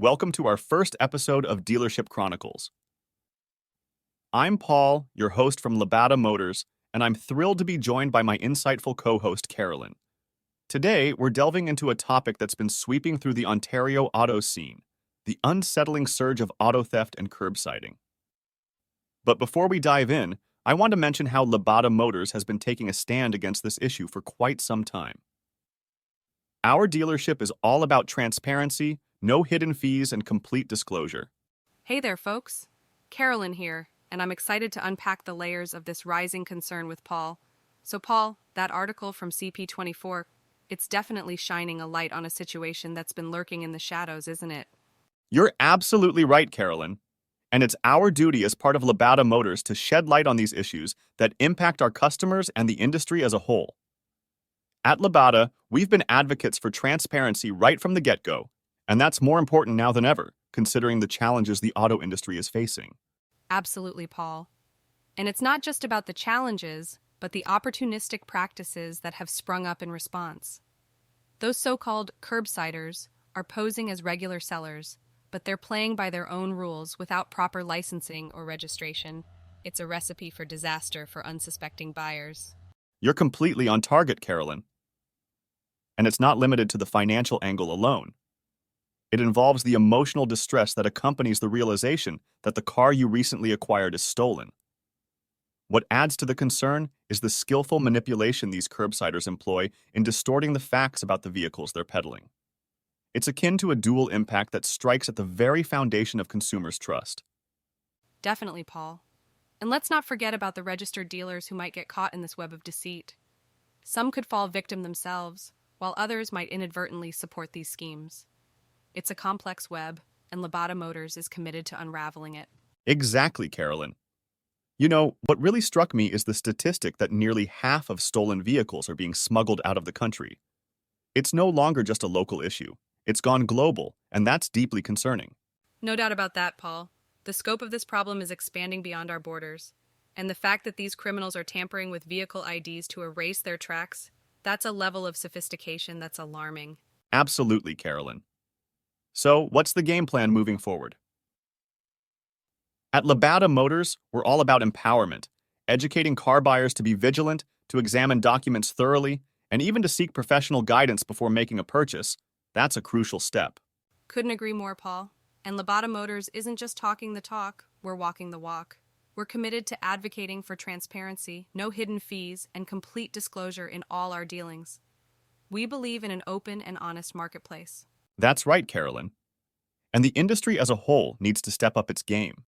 Welcome to our first episode of Dealership Chronicles. I'm Paul, your host from Lebada Motors, and I'm thrilled to be joined by my insightful co-host, Carolyn. Today, we're delving into a topic that's been sweeping through the Ontario auto scene, the unsettling surge of auto theft and curbsiding. But before we dive in, I want to mention how Lebada Motors has been taking a stand against this issue for quite some time. Our dealership is all about transparency, no hidden fees, and complete disclosure. Hey there, folks. Carolyn here, and I'm excited to unpack the layers of this rising concern with Paul. So, Paul, that article from CP24, it's definitely shining a light on a situation that's been lurking in the shadows, isn't it? You're absolutely right, Carolyn. And it's our duty as part of Lebada Motors to shed light on these issues that impact our customers and the industry as a whole. At Lebada, we've been advocates for transparency right from the get-go, and that's more important now than ever, considering the challenges the auto industry is facing. Absolutely, Paul. And it's not just about the challenges, but the opportunistic practices that have sprung up in response. Those so-called curbsiders are posing as regular sellers, but they're playing by their own rules without proper licensing or registration. It's a recipe for disaster for unsuspecting buyers. You're completely on target, Carolyn. And it's not limited to the financial angle alone. It involves the emotional distress that accompanies the realization that the car you recently acquired is stolen. What adds to the concern is the skillful manipulation these curbsiders employ in distorting the facts about the vehicles they're peddling. It's akin to a dual impact that strikes at the very foundation of consumers' trust. Definitely, Paul. And let's not forget about the registered dealers who might get caught in this web of deceit. Some could fall victim themselves, while others might inadvertently support these schemes. It's a complex web, and Lebada Motors is committed to unraveling it. Exactly, Carolyn. You know, what really struck me is the statistic that nearly half of stolen vehicles are being smuggled out of the country. It's no longer just a local issue. It's gone global, and that's deeply concerning. No doubt about that, Paul. The scope of this problem is expanding beyond our borders. And the fact that these criminals are tampering with vehicle IDs to erase their tracks, that's a level of sophistication that's alarming. Absolutely, Carolyn. So, what's the game plan moving forward? At Lebada Motors, we're all about empowerment, educating car buyers to be vigilant, to examine documents thoroughly, and even to seek professional guidance before making a purchase. That's a crucial step. Couldn't agree more, Paul. And Lebada Motors isn't just talking the talk, we're walking the walk. We're committed to advocating for transparency, no hidden fees, and complete disclosure in all our dealings. We believe in an open and honest marketplace. That's right, Carolyn. And the industry as a whole needs to step up its game.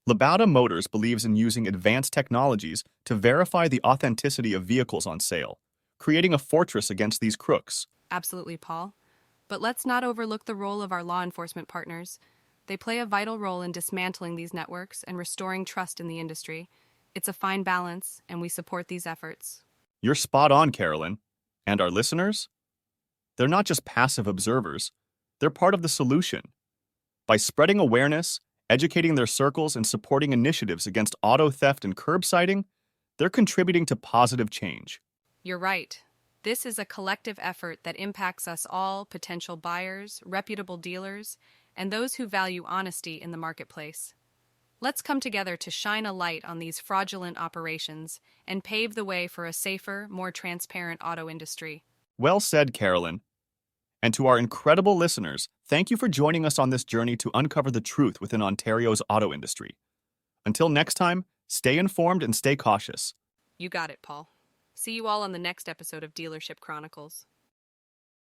Lebada Motors believes in using advanced technologies to verify the authenticity of vehicles on sale, creating a fortress against these crooks. Absolutely, Paul. But let's not overlook the role of our law enforcement partners. They play a vital role in dismantling these networks and restoring trust in the industry. It's a fine balance, and we support these efforts. You're spot on, Carolyn. And our listeners? They're not just passive observers. They're part of the solution. By spreading awareness, educating their circles, and supporting initiatives against auto theft and curbsiding, they're contributing to positive change. You're right. This is a collective effort that impacts us all, potential buyers, reputable dealers, and those who value honesty in the marketplace. Let's come together to shine a light on these fraudulent operations and pave the way for a safer, more transparent auto industry. Well said, Carolyn. And to our incredible listeners, thank you for joining us on this journey to uncover the truth within Ontario's auto industry. Until next time, stay informed and stay cautious. You got it, Paul. See you all on the next episode of Dealership Chronicles.